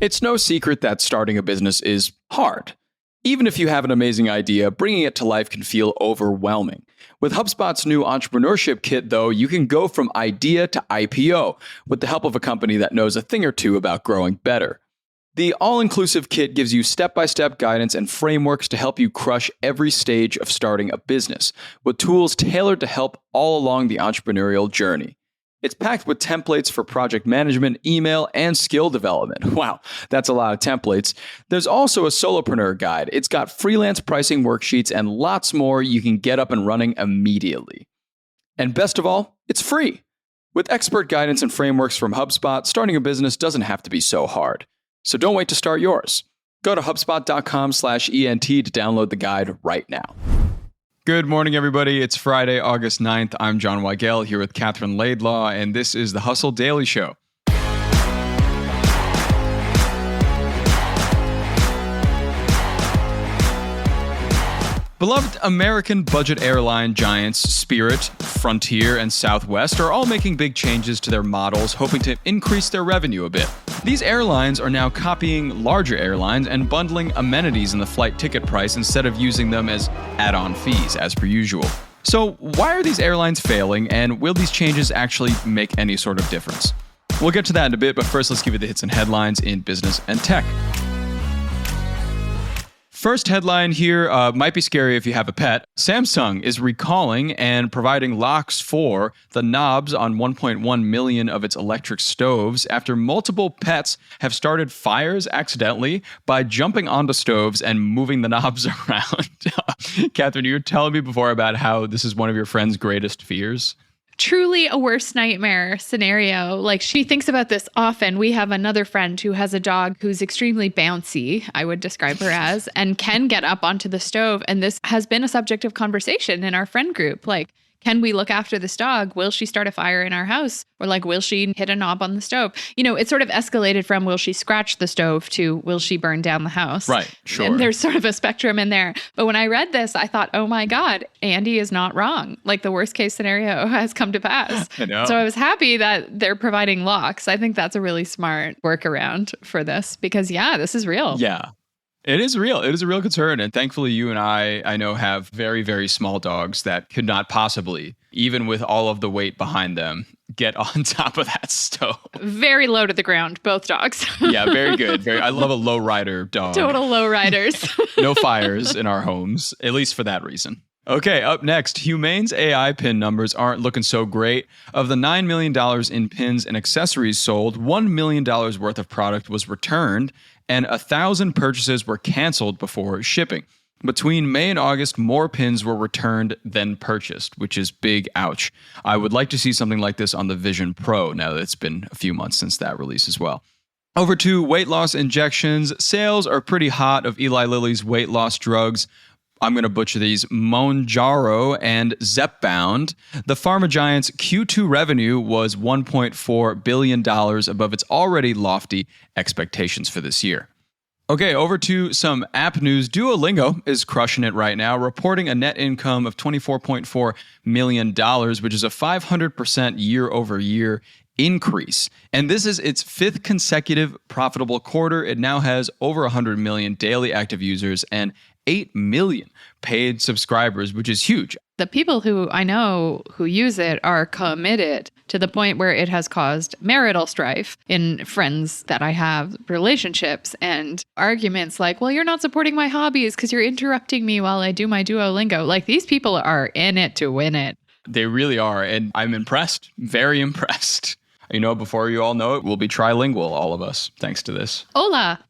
It's no secret that starting a business is hard. Even if you have an amazing idea, bringing it to life can feel overwhelming. With HubSpot's new entrepreneurship kit, though, you can go from idea to IPO with the help of a company that knows a thing or two about growing better. The all-inclusive kit gives you step-by-step guidance and frameworks to help you crush every stage of starting a business, with tools tailored to help all along the entrepreneurial journey. It's packed with templates for project management, email, and skill development. Wow, that's a lot of templates. There's also a solopreneur guide. It's got freelance pricing worksheets and lots more you can get up and running immediately. And best of all, it's free. With expert guidance and frameworks from HubSpot, starting a business doesn't have to be so hard. So don't wait to start yours. Go to HubSpot.com/ENT to download the guide right now. Good morning, everybody. It's Friday, August 9th. I'm John Weigell here with Katherine Laidlaw, and this is the Hustle Daily Show. Beloved American budget airline giants Spirit, Frontier, and Southwest are all making big changes to their models, hoping to increase their revenue a bit. These airlines are now copying larger airlines and bundling amenities in the flight ticket price instead of using them as add-on fees, as per usual. So why are these airlines failing, and will these changes actually make any sort of difference? We'll get to that in a bit, but first let's give you the hits and headlines in business and tech. First headline here might be scary if you have a pet. Samsung is recalling and providing locks for the knobs on 1.1 million of its electric stoves after multiple pets have started fires accidentally by jumping onto stoves and moving the knobs around. Katherine, you were telling me before about how this is one of your friend's greatest fears. Truly a worst nightmare scenario. Like, she thinks about this often. We have another friend who has a dog who's extremely bouncy, I would describe her as, and can get up onto the stove. And this has been a subject of conversation in our friend group. Like, can we look after this dog? Will she start a fire in our house? Or like, will she hit a knob on the stove? You know, it sort of escalated from will she scratch the stove to will she burn down the house? Right, sure. And there's sort of a spectrum in there. But when I read this, I thought, oh my God, Andy is not wrong. Like, the worst case scenario has come to pass. I know. So I was happy that they're providing locks. I think that's a really smart workaround for this because, yeah, this is real. Yeah. It is real. It is a real concern. And thankfully, you and I know, have very, very small dogs that could not possibly, even with all of the weight behind them, get on top of that stove. Very low to the ground, both dogs. Yeah, very good. I love a low rider dog. Total low riders. No fires in our homes, at least for that reason. Okay, up next, Humane's AI pin numbers aren't looking so great. Of the $9 million in pins and accessories sold, $1 million worth of product was returned, and 1,000 purchases were canceled before shipping. Between May and August, more pins were returned than purchased, which is big ouch. I would like to see something like this on the Vision Pro now that it's been a few months since that release as well. Over to weight loss injections. Sales are pretty hot of Eli Lilly's weight loss drugs. I'm going to butcher these, Mounjaro and Zepbound. The pharma giant's Q2 revenue was $1.4 billion above its already lofty expectations for this year. Okay, over to some app news. Duolingo is crushing it right now, reporting a net income of $24.4 million, which is a 500% year-over-year increase. And this is its fifth consecutive profitable quarter. It now has over 100 million daily active users and 8 million paid subscribers, which is huge. The people who I know who use it are committed to the point where it has caused marital strife in friends that I have, relationships and arguments like, well, you're not supporting my hobbies because you're interrupting me while I do my Duolingo. Like, these people are in it to win it. They really are. And I'm impressed, very impressed. You know, before you all know it, we'll be trilingual, all of us, thanks to this. Hola.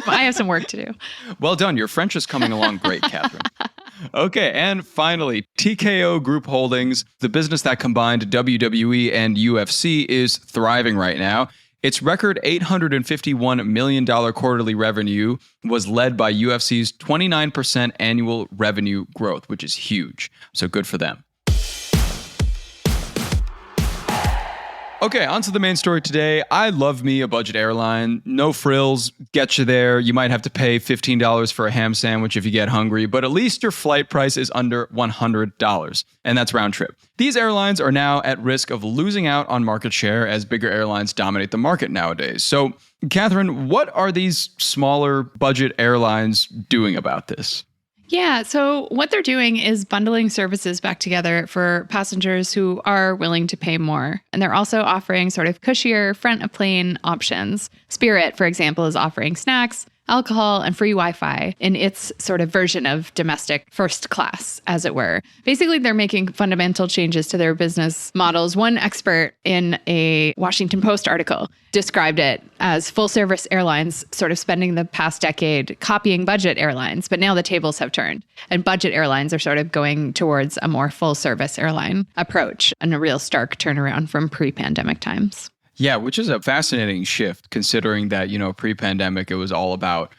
I have some work to do. Well done. Your French is coming along great, Katherine. Okay, and finally, TKO Group Holdings, the business that combined WWE and UFC, is thriving right now. Its record $851 million quarterly revenue was led by UFC's 29% annual revenue growth, which is huge. So good for them. Okay, on to the main story today. I love me a budget airline. No frills, get you there. You might have to pay $15 for a ham sandwich if you get hungry, but at least your flight price is under $100, and that's round trip. These airlines are now at risk of losing out on market share as bigger airlines dominate the market nowadays. So, Katherine, what are these smaller budget airlines doing about this? Yeah, so what they're doing is bundling services back together for passengers who are willing to pay more. And they're also offering sort of cushier front of plane options. Spirit, for example, is offering snacks, alcohol, and free Wi-Fi in its sort of version of domestic first class, as it were. Basically, they're making fundamental changes to their business models. One expert in a Washington Post article described it as full service airlines sort of spending the past decade copying budget airlines, but now the tables have turned and budget airlines are sort of going towards a more full service airline approach and a real stark turnaround from pre-pandemic times. Yeah, which is a fascinating shift considering that, pre-pandemic, it was all about,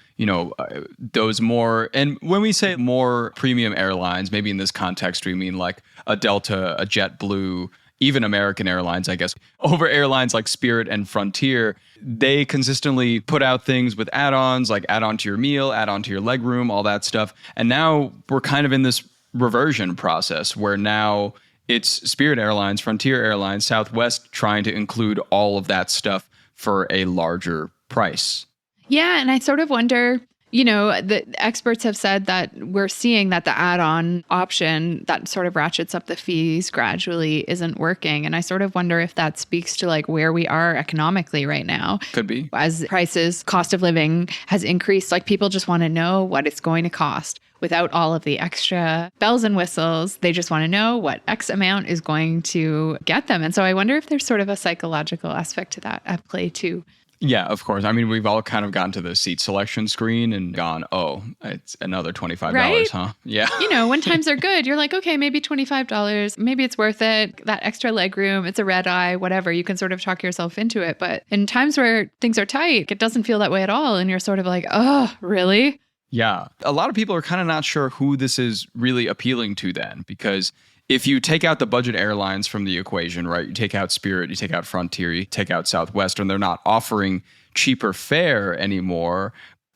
those more, and when we say more premium airlines, maybe in this context, we mean like a Delta, a JetBlue, even American Airlines, I guess, over airlines like Spirit and Frontier. They consistently put out things with add-ons, like add on to your meal, add on to your legroom, all that stuff. And now we're kind of in this reversion process where now it's Spirit Airlines, Frontier Airlines, Southwest trying to include all of that stuff for a larger price. Yeah, and I sort of wonder, the experts have said that we're seeing that the add-on option that sort of ratchets up the fees gradually isn't working. And I sort of wonder if that speaks to like where we are economically right now. Could be. As prices, cost of living has increased, like people just want to know what it's going to cost. Without all of the extra bells and whistles, they just want to know what X amount is going to get them. And so I wonder if there's sort of a psychological aspect to that at play too. Yeah, of course. I mean, we've all kind of gotten to the seat selection screen and gone, oh, it's another $25, right? Huh? Yeah. When times are good, you're like, okay, maybe $25. Maybe it's worth it. That extra leg room, it's a red eye, whatever. You can sort of talk yourself into it. But in times where things are tight, it doesn't feel that way at all. And you're sort of like, oh, really? Yeah. A lot of people are kind of not sure who this is really appealing to then, because if you take out the budget airlines from the equation, right, you take out Spirit, you take out Frontier, you take out Southwest, and they're not offering cheaper fare anymore,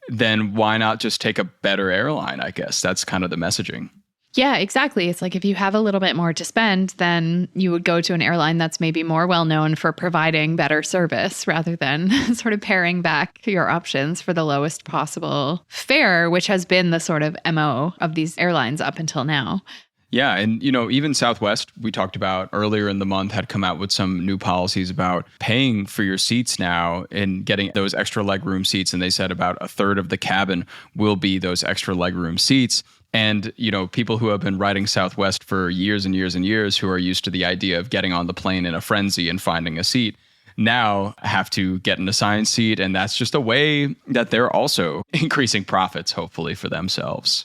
then why not just take a better airline, I guess? That's kind of the messaging. Yeah, exactly. It's like if you have a little bit more to spend, then you would go to an airline that's maybe more well-known for providing better service rather than sort of paring back your options for the lowest possible fare, which has been the sort of MO of these airlines up until now. Yeah. And, even Southwest, we talked about earlier in the month, had come out with some new policies about paying for your seats now and getting those extra legroom seats. And they said about a third of the cabin will be those extra legroom seats. And, people who have been riding Southwest for years and years and years, who are used to the idea of getting on the plane in a frenzy and finding a seat, now have to get an assigned seat. And that's just a way that they're also increasing profits, hopefully, for themselves.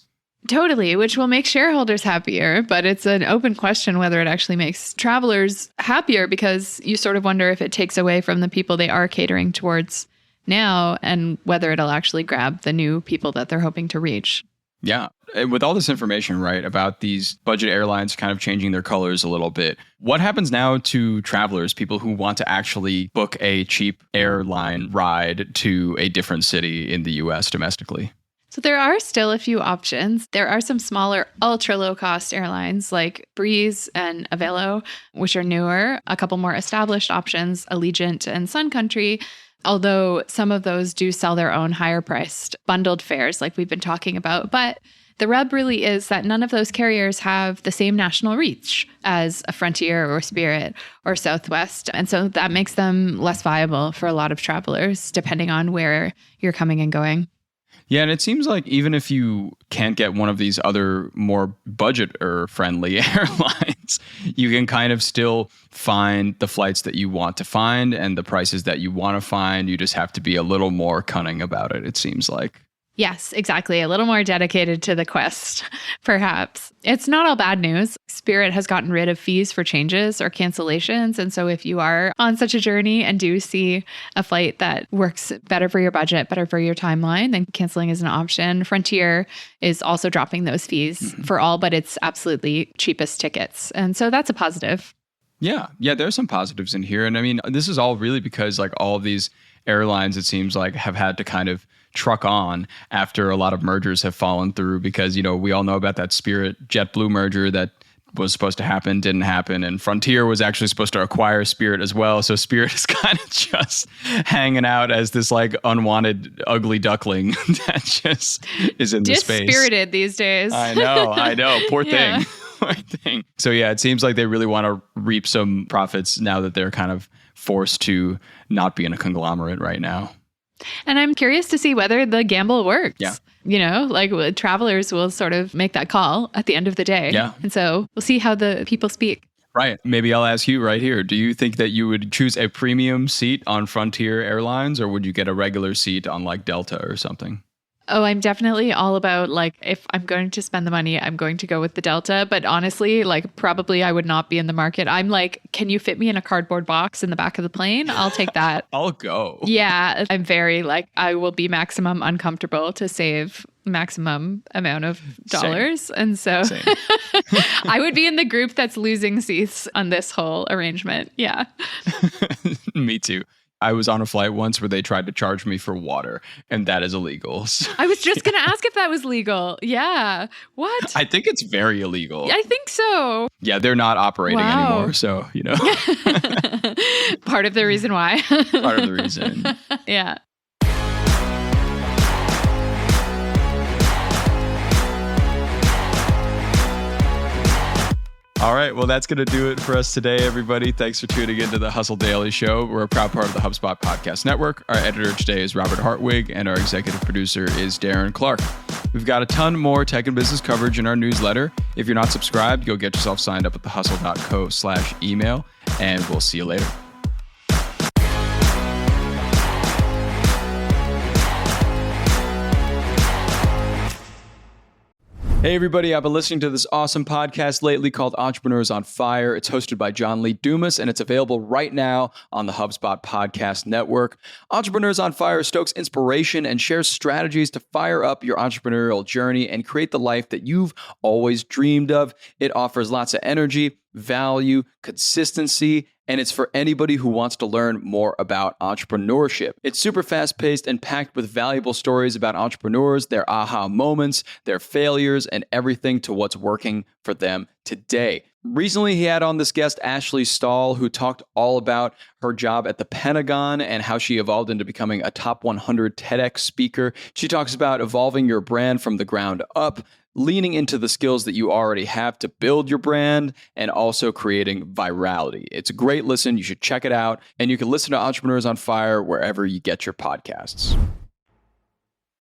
Totally, which will make shareholders happier, but it's an open question whether it actually makes travelers happier, because you sort of wonder if it takes away from the people they are catering towards now and whether it'll actually grab the new people that they're hoping to reach. Yeah. And with all this information, right, about these budget airlines kind of changing their colors a little bit, what happens now to travelers, people who want to actually book a cheap airline ride to a different city in the US domestically? So there are still a few options. There are some smaller, ultra low-cost airlines like Breeze and Avelo, which are newer. A couple more established options, Allegiant and Sun Country, although some of those do sell their own higher-priced bundled fares like we've been talking about. But the rub really is that none of those carriers have the same national reach as a Frontier or Spirit or Southwest. And so that makes them less viable for a lot of travelers, depending on where you're coming and going. Yeah, and it seems like even if you can't get one of these other more budget or friendly airlines, you can kind of still find the flights that you want to find and the prices that you want to find. You just have to be a little more cunning about it seems like. Yes, exactly. A little more dedicated to the quest, perhaps. It's not all bad news. Spirit has gotten rid of fees for changes or cancellations. And so if you are on such a journey and do see a flight that works better for your budget, better for your timeline, then canceling is an option. Frontier is also dropping those fees for all but its absolutely cheapest tickets. And so that's a positive. Yeah, there's some positives in here. And I mean, this is all really because like all of these airlines, it seems like, have had to kind of truck on after a lot of mergers have fallen through because, we all know about that Spirit JetBlue merger that was supposed to happen, didn't happen. And Frontier was actually supposed to acquire Spirit as well. So Spirit is kind of just hanging out as this like unwanted ugly duckling that just is in the space. Dispirited these days. I know. Poor thing. Poor thing. So yeah, it seems like they really want to reap some profits now that they're kind of forced to not be in a conglomerate right now. And I'm curious to see whether the gamble works. Yeah. Like travelers will sort of make that call at the end of the day. Yeah. And so we'll see how the people speak. Right. Maybe I'll ask you right here. Do you think that you would choose a premium seat on Frontier Airlines or would you get a regular seat on like Delta or something? Oh, I'm definitely all about like, if I'm going to spend the money, I'm going to go with the Delta. But honestly, like probably I would not be in the market. I'm like, can you fit me in a cardboard box in the back of the plane? I'll take that. I'll go. Yeah. I'm very like, I will be maximum uncomfortable to save maximum amount of dollars. Same. And so I would be in the group that's losing seats on this whole arrangement. Yeah. Me too. I was on a flight once where they tried to charge me for water, and that is illegal. So, I was just going to ask if that was legal. Yeah. What? I think it's very illegal. I think so. Yeah, they're not operating anymore. So, Part of the reason why. Part of the reason. Yeah. All right. Well, that's going to do it for us today, everybody. Thanks for tuning into the Hustle Daily Show. We're a proud part of the HubSpot Podcast Network. Our editor today is Robert Hartwig, and our executive producer is Darren Clark. We've got a ton more tech and business coverage in our newsletter. If you're not subscribed, go get yourself signed up at thehustle.co/email, and we'll see you later. Hey, everybody. I've been listening to this awesome podcast lately called Entrepreneurs on Fire. It's hosted by John Lee Dumas, and it's available right now on the HubSpot Podcast Network. Entrepreneurs on Fire stokes inspiration and shares strategies to fire up your entrepreneurial journey and create the life that you've always dreamed of. It offers lots of energy, value, consistency, and it's for anybody who wants to learn more about entrepreneurship. It's super fast-paced and packed with valuable stories about entrepreneurs, their aha moments, their failures, and everything to what's working for them today. Recently, he had on this guest, Ashley Stahl, who talked all about her job at the Pentagon and how she evolved into becoming a top 100 TEDx speaker. She talks about evolving your brand from the ground up, leaning into the skills that you already have to build your brand, and also creating virality. It's a great listen. You should check it out. And you can listen to Entrepreneurs on Fire wherever you get your podcasts.